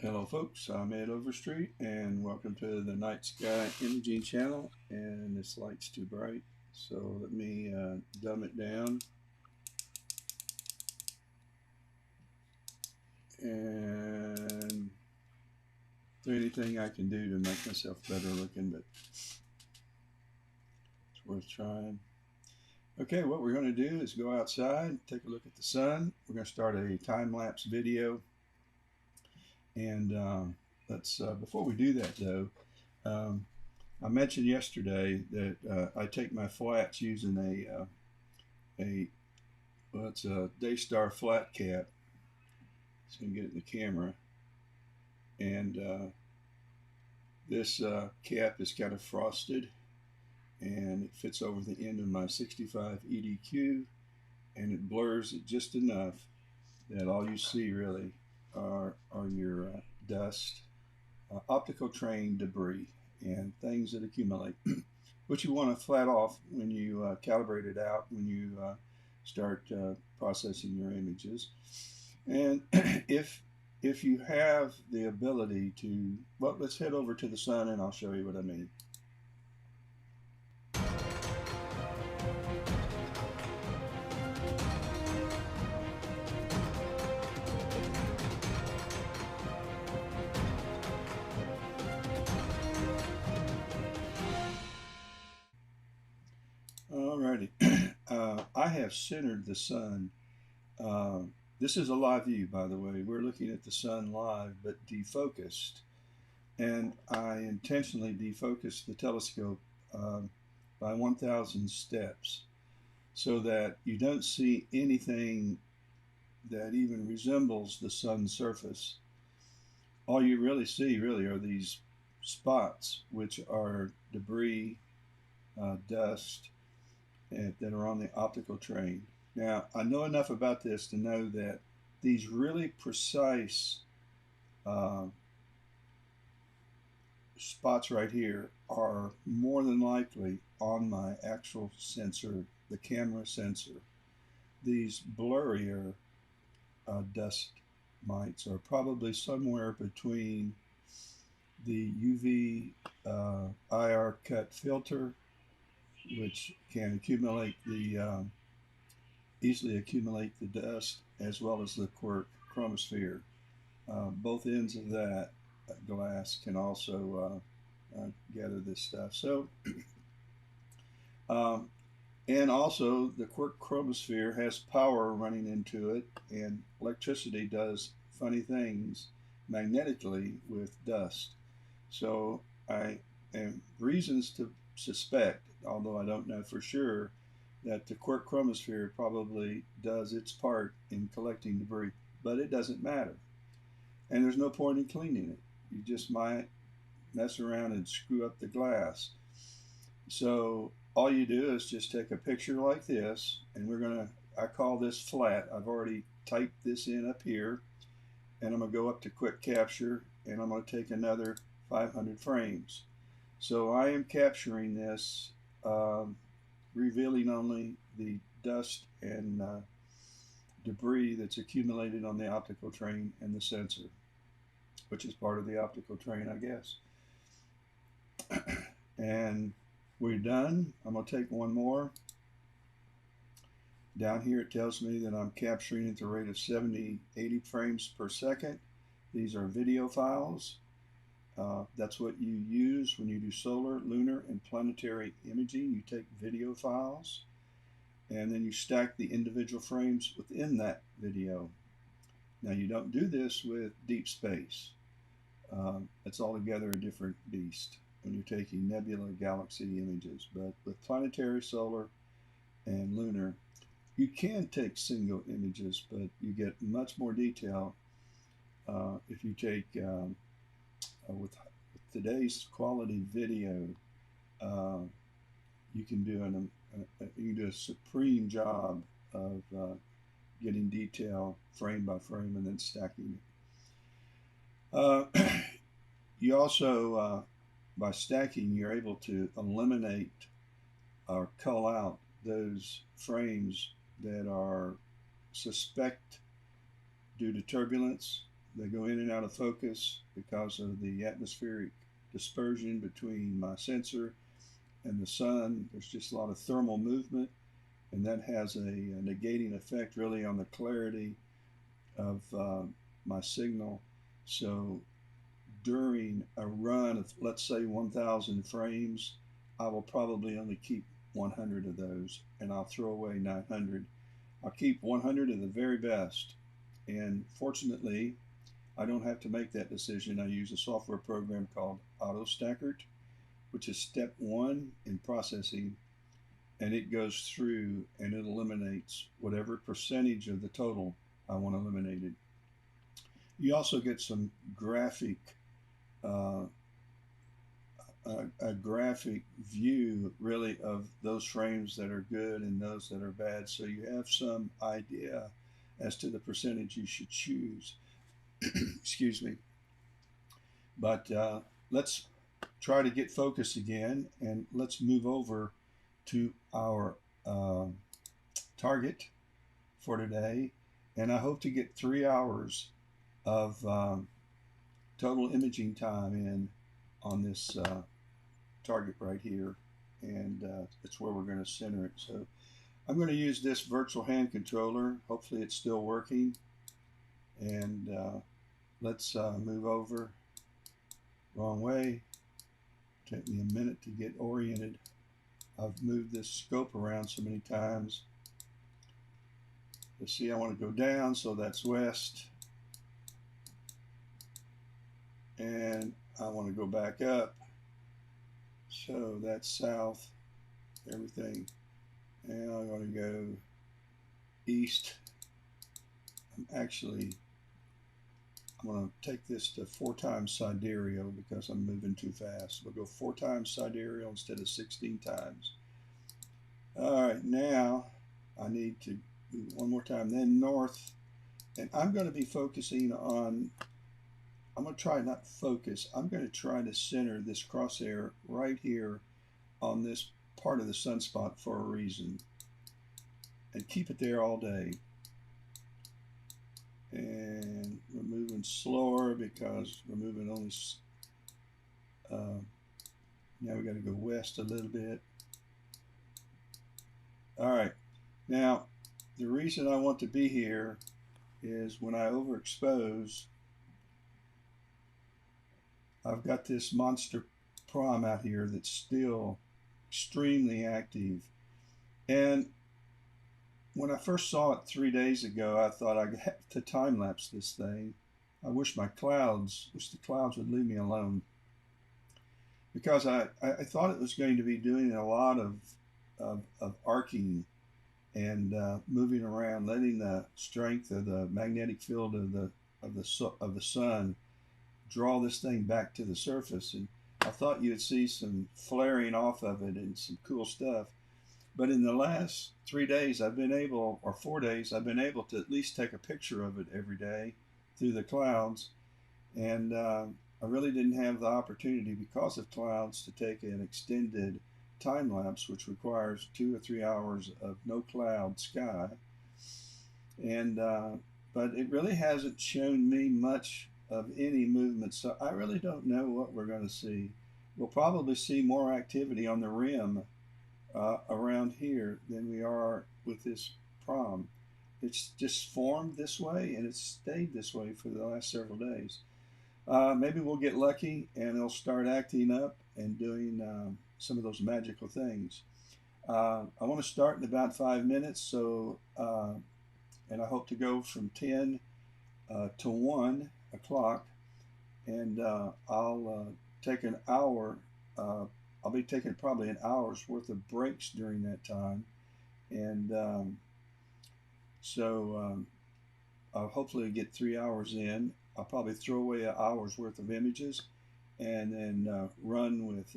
Hello folks, I'm Ed Overstreet and welcome to the Night Sky Imaging channel. And this light's too bright, so let me dumb it down. And is there anything I can do to make myself better looking, but it's worth trying. Okay, what we're going to do is go outside, take a look at the sun. We're going to start a time-lapse video. And let's before we do that though, I mentioned yesterday that I take my flats using it's a Daystar flat cap. So you can get it in the camera, and this cap is kind of frosted, and it fits over the end of my 65 EDQ, and it blurs it just enough that all you see really are your dust, optical train debris, and things that accumulate, which you want to flat off when you calibrate it out, when you start processing your images. And if you have the ability to, well, let's head over to the sun and I'll show you what I mean. Alrighty, I have centered the sun. This is a live view, by the way. We're looking at the sun live, but defocused. And I intentionally defocused the telescope by 1,000 steps so that you don't see anything that even resembles the sun's surface. All you really see are these spots, which are debris, dust, that are on the optical train. Now, I know enough about this to know that these really precise spots right here are more than likely on my actual sensor, the camera sensor. These blurrier dust mites are probably somewhere between the UV IR cut filter, which can accumulate the easily accumulate the dust, as well as the Quark chromosphere. Both ends of that glass can also gather this stuff. So, and also the Quark chromosphere has power running into it, and electricity does funny things magnetically with dust. So I have reasons to suspect, although I don't know for sure, that the Quark chromosphere probably does its part in collecting debris, but it doesn't matter. And there's no point in cleaning it. You just might mess around and screw up the glass. So all you do is just take a picture like this, and I call this flat. I've already typed this in up here, and I'm gonna go up to quick capture, and I'm gonna take another 500 frames. So I am capturing this, revealing only the dust and debris that's accumulated on the optical train and the sensor, which is part of the optical train, I guess. And we're done. I'm going to take one more. Down here it tells me that I'm capturing at the rate of 80 frames per second. These are video files. That's what you use when you do solar, lunar, and planetary imaging. You take video files and then you stack the individual frames within that video. Now you don't do this with deep space. It's altogether a different beast when you're taking nebula galaxy images. But with planetary, solar, and lunar, you can take single images, but you get much more detail if you take with today's quality video. You can do a supreme job of getting detail frame by frame and then stacking it. You also, by stacking, you're able to eliminate or cull out those frames that are suspect due to turbulence, they go in and out of focus because of the atmospheric dispersion between my sensor and the sun. There's just a lot of thermal movement, and that has a negating effect really on the clarity of my signal. So during a run of, let's say, 1,000 frames, I will probably only keep 100 of those, and I'll throw away 900. I'll keep 100 of the very best. And fortunately, I don't have to make that decision. I use a software program called AutoStackert, which is step one in processing, and it goes through and it eliminates whatever percentage of the total I want eliminated. You also get some graphic, uh, a graphic view really of those frames that are good and those that are bad, so you have some idea as to the percentage you should choose. Excuse me. But let's try to get focus again, and let's move over to our target for today. And I hope to get 3 hours of total imaging time in on this target right here, and it's where we're going to center it. So I'm going to use this virtual hand controller. Hopefully it's still working, and let's move over. Wrong way. Take me a minute to get oriented. I've moved this scope around so many times. Let's see, I want to go down, so that's west. And I want to go back up, so that's south, everything. And I'm going to go east. I'm going to take this to 4 times sidereal because I'm moving too fast. We'll go 4 times sidereal instead of 16 times. All right, now I need to do one more time, then north. And I'm going to be focusing on, I'm going to try not focus, I'm going to try to center this crosshair right here on this part of the sunspot for a reason. And keep it there all day. And we're moving slower because we're moving only, now we got to go west a little bit. All right, now the reason I want to be here is when I overexpose, I've got this monster prom out here that's still extremely active. And when I first saw it 3 days ago, I thought I'd have to time lapse this thing. I wish the clouds would leave me alone, because I thought it was going to be doing a lot of arcing and moving around, letting the strength of the magnetic field of the sun draw this thing back to the surface. And I thought you'd see some flaring off of it and some cool stuff. But in the last 3 days, I've been able, or 4 days, I've been able to at least take a picture of it every day through the clouds. And I really didn't have the opportunity because of clouds to take an extended time lapse, which requires 2 or 3 hours of no cloud sky. And but it really hasn't shown me much of any movement, so I really don't know what we're going to see. We'll probably see more activity on the rim around here than we are with this prom. It's just formed this way, and it's stayed this way for the last several days. Maybe we'll get lucky and it'll start acting up and doing some of those magical things. I want to start in about 5 minutes, so and I hope to go from 10 to 1 o'clock, and I'll take an hour. I'll be taking probably an hour's worth of breaks during that time, and I'll hopefully get 3 hours in. I'll probably throw away an hour's worth of images, and then run with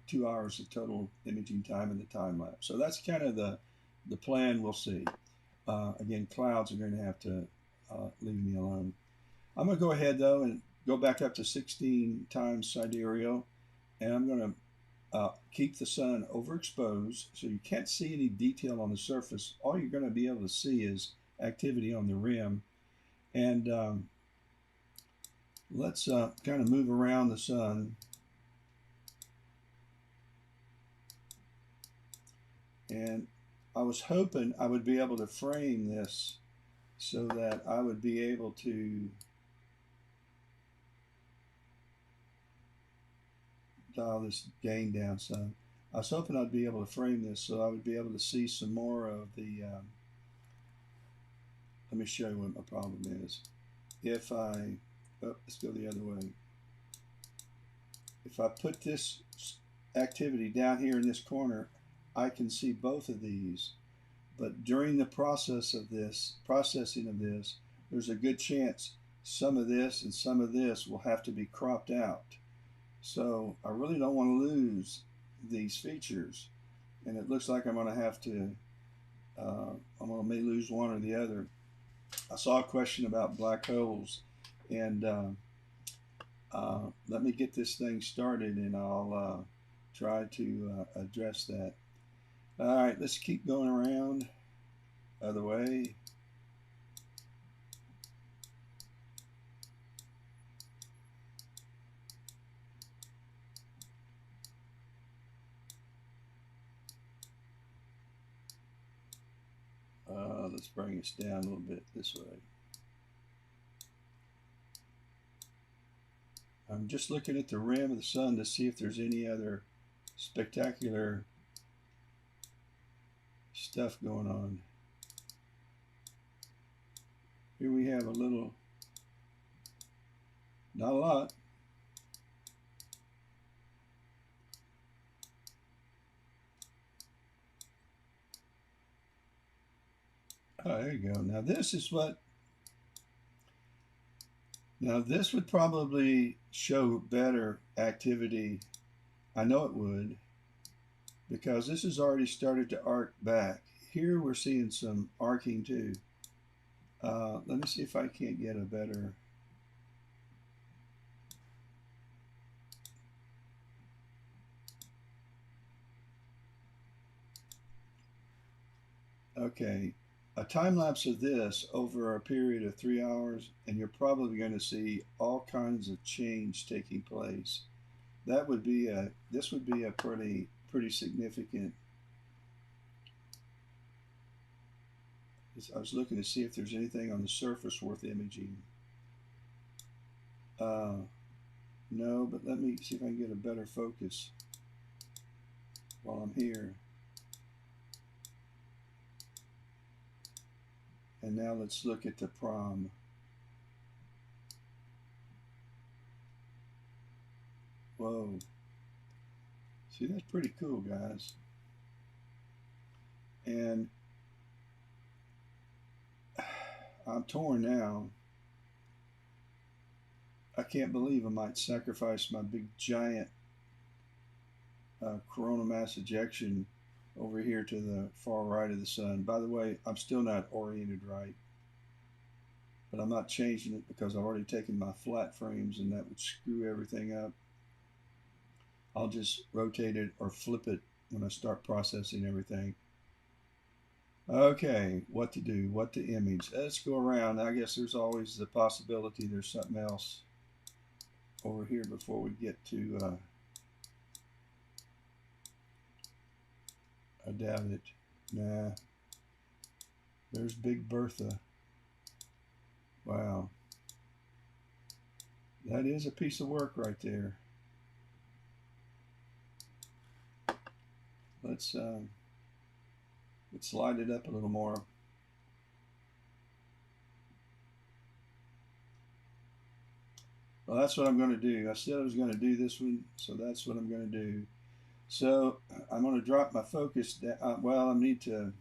2 hours of total imaging time in the time lapse. So that's kind of the plan. We'll see. Again, clouds are going to have to leave me alone. I'm going to go ahead though and go back up to 16 times sidereal, and I'm going to keep the sun overexposed so you can't see any detail on the surface. All you're going to be able to see is activity on the rim. And let's kind of move around the sun. And I was hoping I would be able to frame this so that I would be able to dial this gain down some. I was hoping I'd be able to frame this so I would be able to see some more of the. Let me show you what my problem is. If I, oh, let's go the other way. If I put this activity down here in this corner, I can see both of these. But during the processing of this, there's a good chance some of this and some of this will have to be cropped out. So I really don't want to lose these features. And it looks like I'm going to have to, may lose one or the other. I saw a question about black holes, and let me get this thing started and I'll try to address that. All right, let's keep going around. Other way. Let's bring us down a little bit this way. I'm just looking at the rim of the sun to see if there's any other spectacular stuff going on. Here we have a little, not a lot. Oh, there you go. Now this is what, now this would probably show better activity. I know it would, because this has already started to arc back. Here we're seeing some arcing too. Let me see if I can't get a better. Okay, a time lapse of this over a period of 3 hours, and you're probably going to see all kinds of change taking place. That would be a, this would be a pretty significant. I was looking to see if there's anything on the surface worth imaging. No, but let me see if I can get a better focus while I'm here. And now let's look at the prom. Whoa. See, that's pretty cool, guys. And I'm torn now. I can't believe I might sacrifice my big giant coronal mass ejection over here to the far right of the sun. By the way, I'm still not oriented right, but I'm not changing it because I've already taken my flat frames and that would screw everything up. I'll just rotate it or flip it when I start processing everything. Okay, what to do, what to image. Let's go around. I guess there's always the possibility there's something else over here before we get to, I doubt it. Nah. There's Big Bertha. Wow. That is a piece of work right there. Let's slide it up a little more. Well, that's what I'm going to do. I said I was going to do this one, so that's what I'm going to do. So I'm going to drop my focus down. Well, I need to.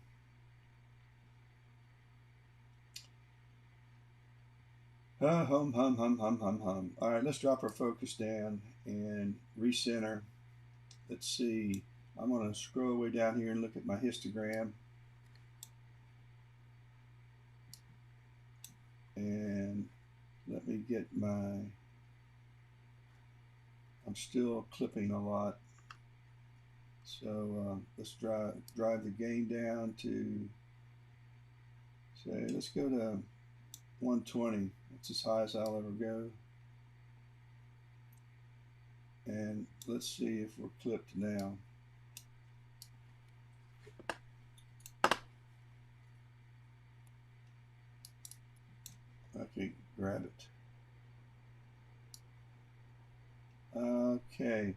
Hum, hum, hum, hum, hum, hum. All right, let's drop our focus down and recenter. Let's see. I'm going to scroll way down here and look at my histogram. And let me get my, I'm still clipping a lot. So let's drive the gain down to, say, let's go to 120. That's as high as I'll ever go. And let's see if we're clipped now. Okay, grab it. Okay,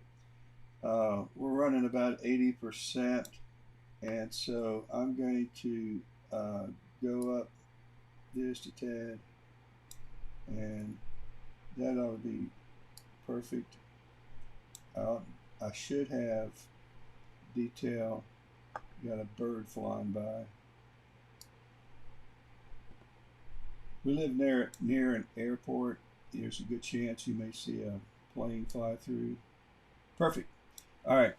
we're running about 80%, and so I'm going to go up just a tad, and that ought to be perfect. I should have detail. Got a bird flying by. We live near an airport. There's a good chance you may see a plane fly through. Perfect. All right.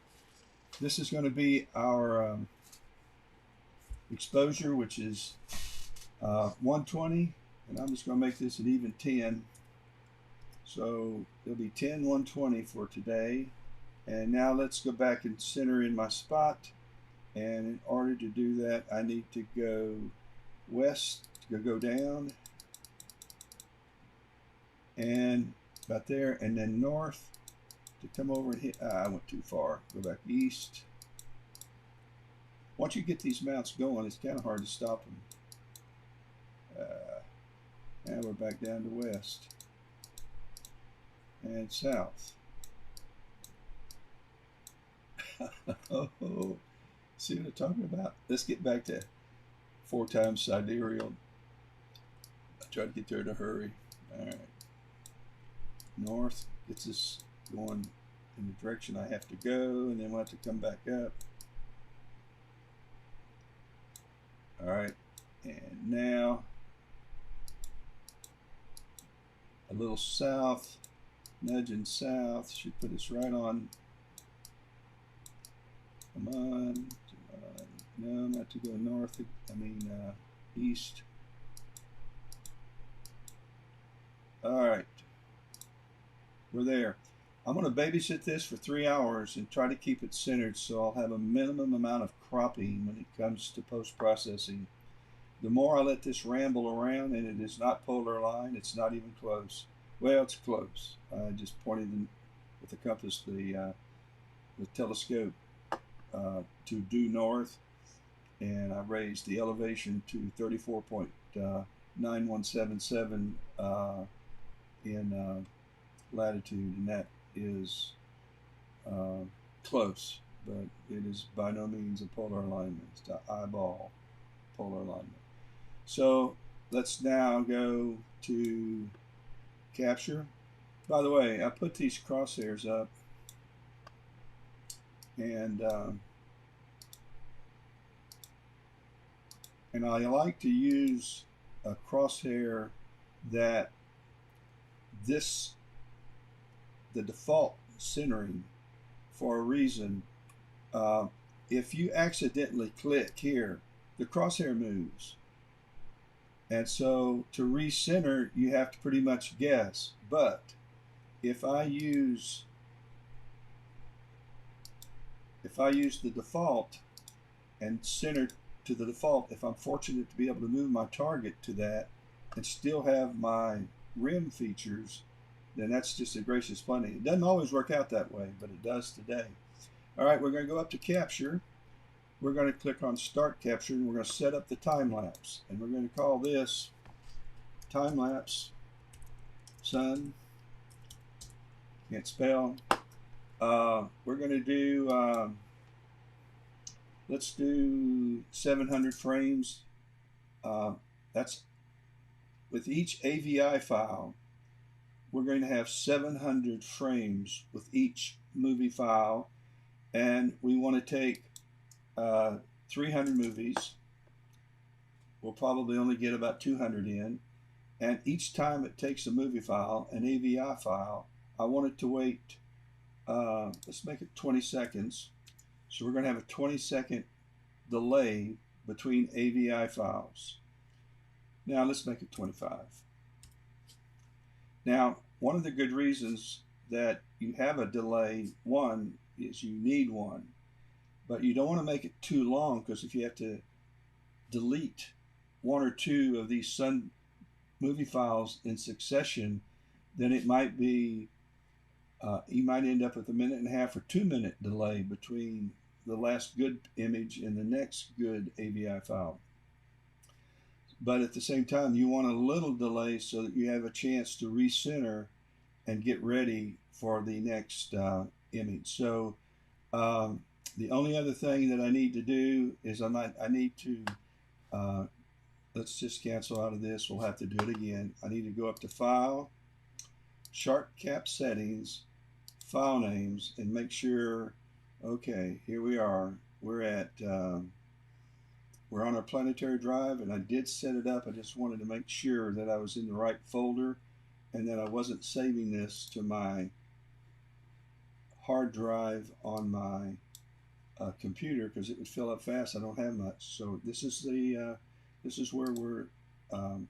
This is going to be our exposure, which is 120, and I'm just going to make this an even 10. So there'll be 10 120 for today. And now let's go back and center in my spot. And in order to do that, I need to go west, to go down, and about there, and then north to come over and hit. I went too far. Go back east. Once you get these mounts going, it's kind of hard to stop them. And we're back down to west and south. Oh, see what I'm talking about? Let's get back to 4 times sidereal. I try to get there in a hurry. All right. North gets us going in the direction I have to go, and then we'll have to come back up. All right, and now a little south, nudging south, should put us right on. Come on, no, not to go north, east. All right, we're there. I'm going to babysit this for 3 hours and try to keep it centered so I'll have a minimum amount of cropping when it comes to post-processing. The more I let this ramble around, and it is not polar line, it's not even close. Well, it's close. I just pointed with the compass, the telescope to due north, and I raised the elevation to 34.9177 in latitude, and that is close, but it is by no means a polar alignment. It's the eyeball polar alignment. So let's now go to capture. By the way, I put these crosshairs up, and I like to use a crosshair that the default centering for a reason. If you accidentally click here, the crosshair moves, and so to recenter you have to pretty much guess. But if I use the default and center to the default, if I'm fortunate to be able to move my target to that and still have my rim features, then that's just a gracious blending. It doesn't always work out that way, but it does today. All right, we're going to go up to capture. We're going to click on start capture, and we're going to set up the time lapse, and we're going to call this time lapse sun. Can't spell. We're going to do let's do 700 frames. That's with each AVI file. We're going to have 700 frames with each movie file, and we want to take 300 movies. We'll probably only get about 200 in, and each time it takes a movie file, an AVI file, I want it to wait, let's make it 20 seconds. So we're going to have a 20-second delay between AVI files. Now let's make it 25. Now, one of the good reasons that you have a delay, one, is you need one. But you don't want to make it too long, because if you have to delete 1 or 2 of these sun movie files in succession, then it might be you might end up with a 1.5 or 2 minute delay between the last good image and the next good AVI file. But at the same time, you want a little delay so that you have a chance to recenter and get ready for the next image. So the only other thing that I need to do is I need to, let's just cancel out of this. We'll have to do it again. I need to go up to File, Chart Cap Settings, File Names, and make sure, okay, here we are. We're at, we're on our planetary drive, and I did set it up. I just wanted to make sure that I was in the right folder and that I wasn't saving this to my hard drive on my computer, because it would fill up fast. I don't have much. So this is the this is where we're I'm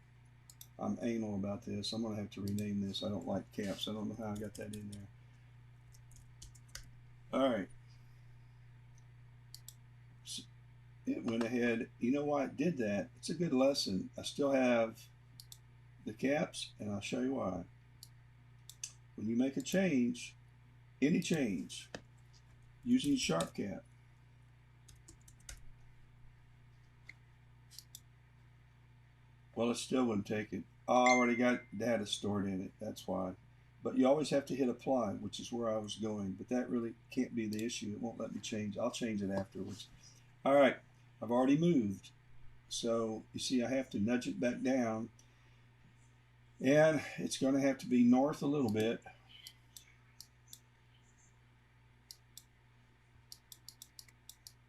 anal about this. I'm gonna have to rename this. I don't like caps. I don't know how I got that in there. All right, so it went ahead. You know why it did that? It's a good lesson. I still have the caps, and I'll show you why. When you make a change, any change using Sharp Cap, well, it still wouldn't take it. Oh, I already got data stored in it. That's why. But you always have to hit apply, which is where I was going. But that really can't be the issue. It won't let me change. I'll change it afterwards. All right, I've already moved. So you see I have to nudge it back down. And it's going to have to be north a little bit.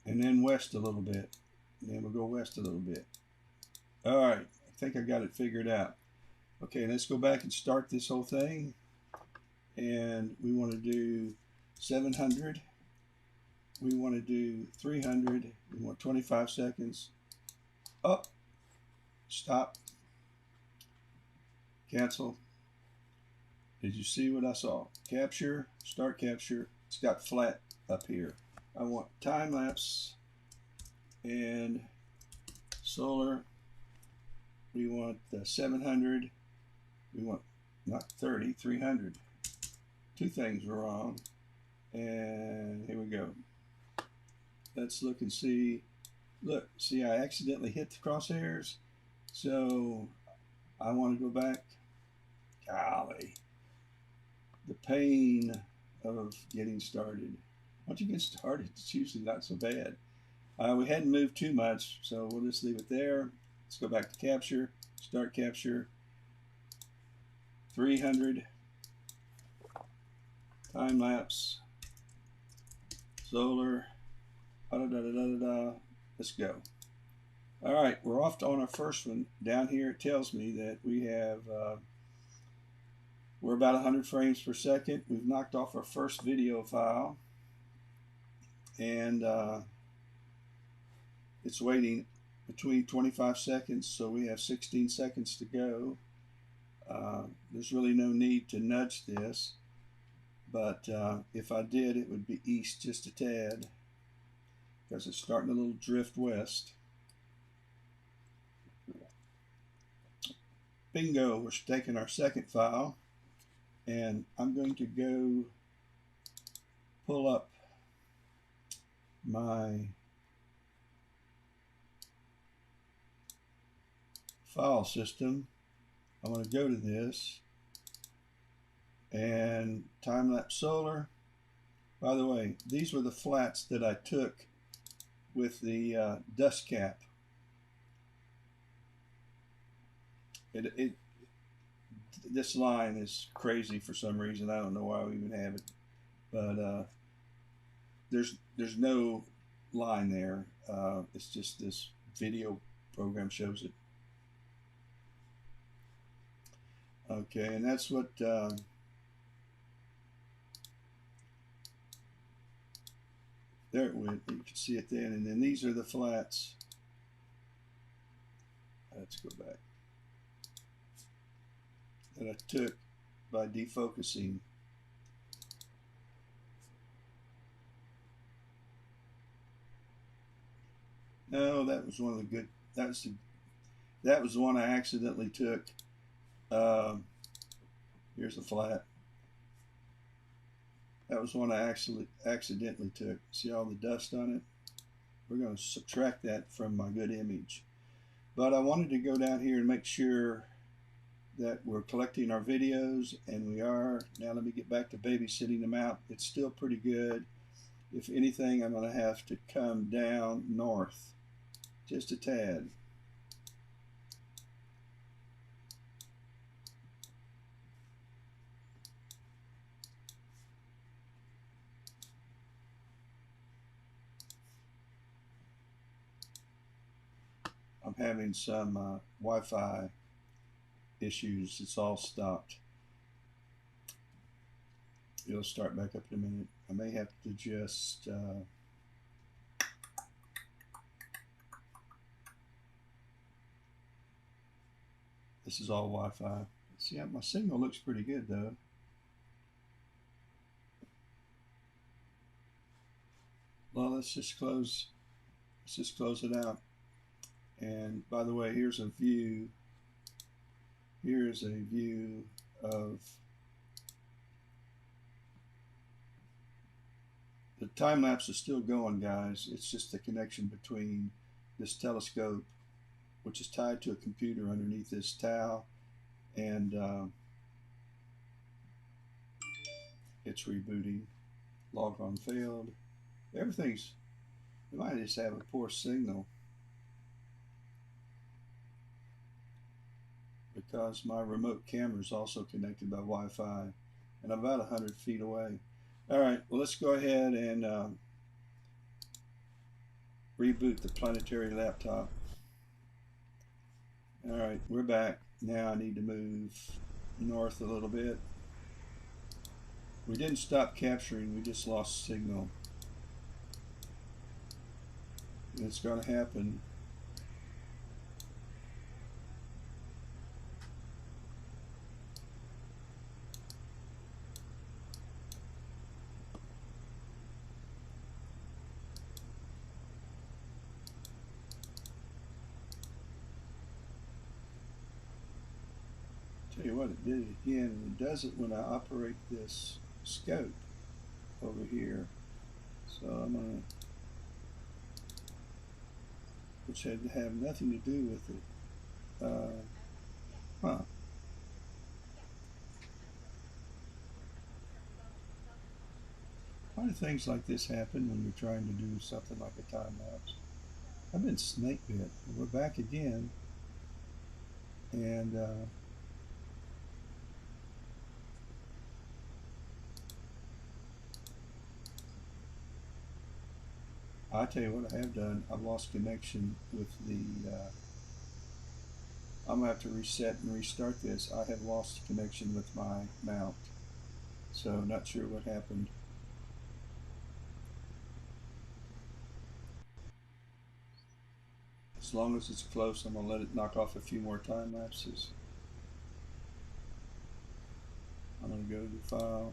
And then west a little bit. And then we'll go west a little bit. All right, I think I got it figured out. Okay, let's go back and start this whole thing. And we want to do 700. We want to do 300. We want 25 seconds. Up. Stop. Cancel. Did you see what I saw? Capture. Start capture. It's got flat up here. I want time lapse and solar. We want 700. We want not 30, 300. Two things were wrong. And here we go. Let's look and see. Look, see, I accidentally hit the crosshairs. So I want to go back. Golly. The pain of getting started. Once you get started, it's usually not so bad. We hadn't moved too much, so we'll just leave it there. Let's go back to capture, start capture, 300, time lapse, solar, let's go. All right, we're off on our first one. Down here it tells me that we have, we're about 100 frames per second. We've knocked off our first video file, and it's waiting between 25 seconds, so we have 16 seconds to go. There's really no need to nudge this, but if I did, it would be east just a tad, because it's starting a little drift west. Bingo, we're taking our second file, and I'm going to go pull up my file system. I'm going to go to this, and time-lapse solar. By the way, these were the flats that I took with the dust cap. This line is crazy for some reason. I don't know why we even have it, but there's no line there. It's just this video program shows it. Okay, and that's what there it went. You can see it then, and then these are the flats. Let's go back. That I took by defocusing. No, that was one of the good. That was the one I accidentally took Here's the flat. That was one I actually accidentally took. See all the dust on it? We're going to subtract that from my good image. But I wanted to go down here and make sure that we're collecting our videos, and we are. Now let me get back to babysitting them out. It's still pretty good. If anything, I'm going to have to come down north just a tad. I'm having some Wi-Fi issues. It's all stopped. It'll start back up in a minute. I may have to just this is all Wi-Fi. See, my signal looks pretty good though. Well, let's just close it out. And by the way, here's a view. Here's a view of the time lapse is still going, guys. It's just the connection between this telescope, which is tied to a computer underneath this towel, and it's rebooting. Log on failed. Everything's. We might just have a poor signal because my remote camera is also connected by Wi-Fi, and I'm about 100 feet away. All right, well, let's go ahead and reboot the planetary laptop. All right, we're back. Now I need to move north a little bit. We didn't stop capturing, we just lost signal. It's going to happen. Tell you what, it did it again, and it does it when I operate this scope over here. So I'm going to, which had to have nothing to do with it. Why do things like this happen when you're trying to do something like a time lapse? I've been snake bit. We're back again, and I tell you what I have done. I've lost connection with the. I'm gonna have to reset and restart this. I have lost connection with my mount, so not sure what happened. As long as it's close, I'm gonna let it knock off a few more time lapses. I'm gonna go to File,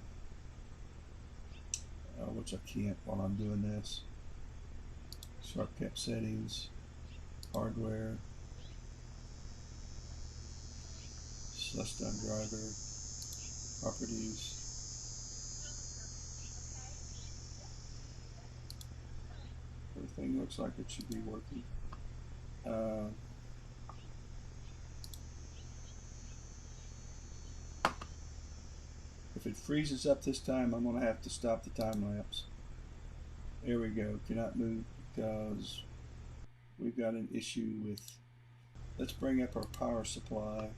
which I can't while I'm doing this. Shortcut settings, hardware, Celestine driver, properties. Everything looks like it should be working. If it freezes up this time, I'm going to have to stop the time lapse. There we go. Cannot move because we've got an issue with. Let's bring up our power supply.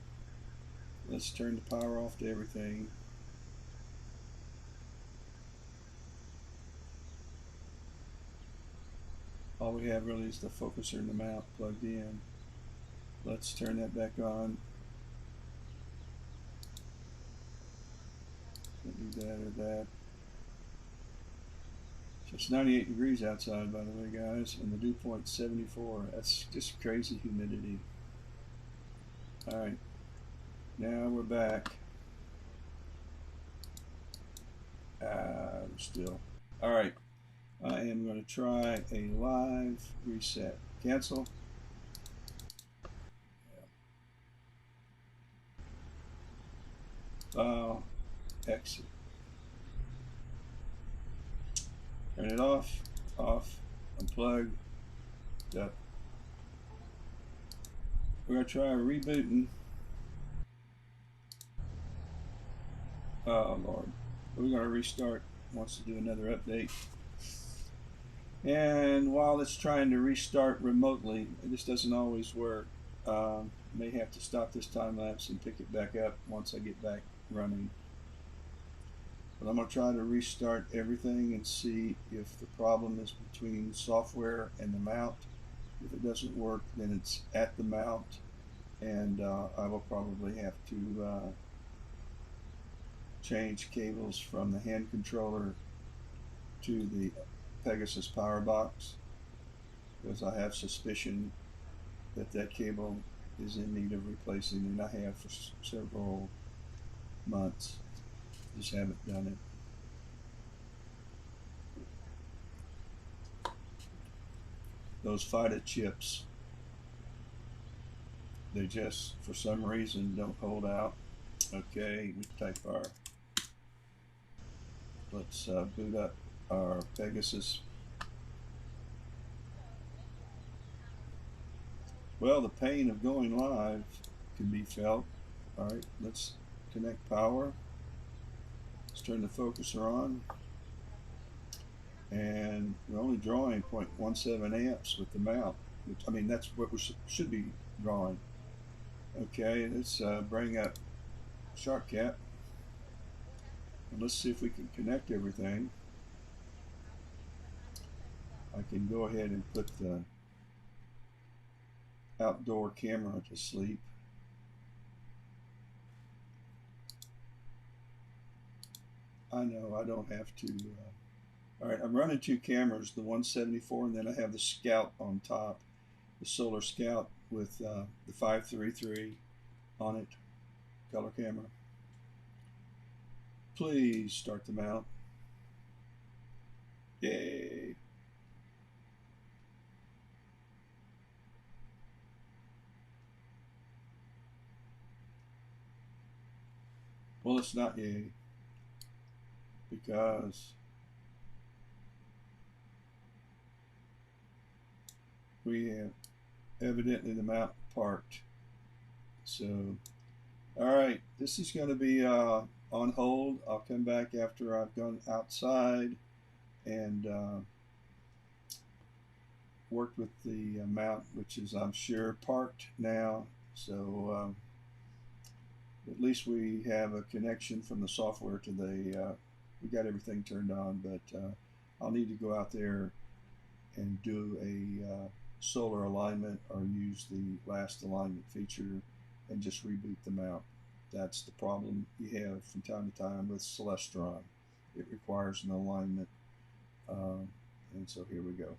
Let's turn the power off to everything. All we have really is the focuser and the mount plugged in. Let's turn that back on. Can't do that or that. So it's 98 degrees outside, by the way, guys, and the dew point 74. That's just crazy humidity. All right, now we're back. Still. All right, I am going to try a live reset. Cancel. File, exit. Turn it off, unplug, up. We're going to try rebooting. Oh, Lord. We're going to restart. Wants to do another update. And while it's trying to restart remotely, this doesn't always work. May have to stop this time lapse and pick it back up once I get back running. But I'm going to try to restart everything and see if the problem is between software and the mount. If it doesn't work, then it's at the mount, and I will probably have to change cables from the hand controller to the Pegasus power box, because I have suspicion that that cable is in need of replacing, and I have for several months. Just haven't done it. Those FIDA chips, they just, for some reason, don't hold out. Okay, we type our, let's boot up our Pegasus. Well, the pain of going live can be felt. All right, let's connect power. Let's turn the focuser on. And we're only drawing 0.17 amps with the mount. I mean, that's what we should be drawing. Okay, let's bring up SharkCat. And let's see if we can connect everything. I can go ahead and put the outdoor camera to sleep. I know I don't have to. All right, I'm running two cameras, the 174, and then I have the Scout on top, the Solar Scout with the 533 on it, color camera. Please start the mount. Yay. Well, it's not yay, because we have evidently the mount parked. So, all right, this is going to be on hold. I'll come back after I've gone outside and worked with the mount, which is, I'm sure, parked now. So at least we have a connection from the software to the, we got everything turned on, but I'll need to go out there and do a solar alignment or use the last alignment feature and just reboot the mount. That's the problem you have from time to time with Celestron. It requires an alignment. And so here we go.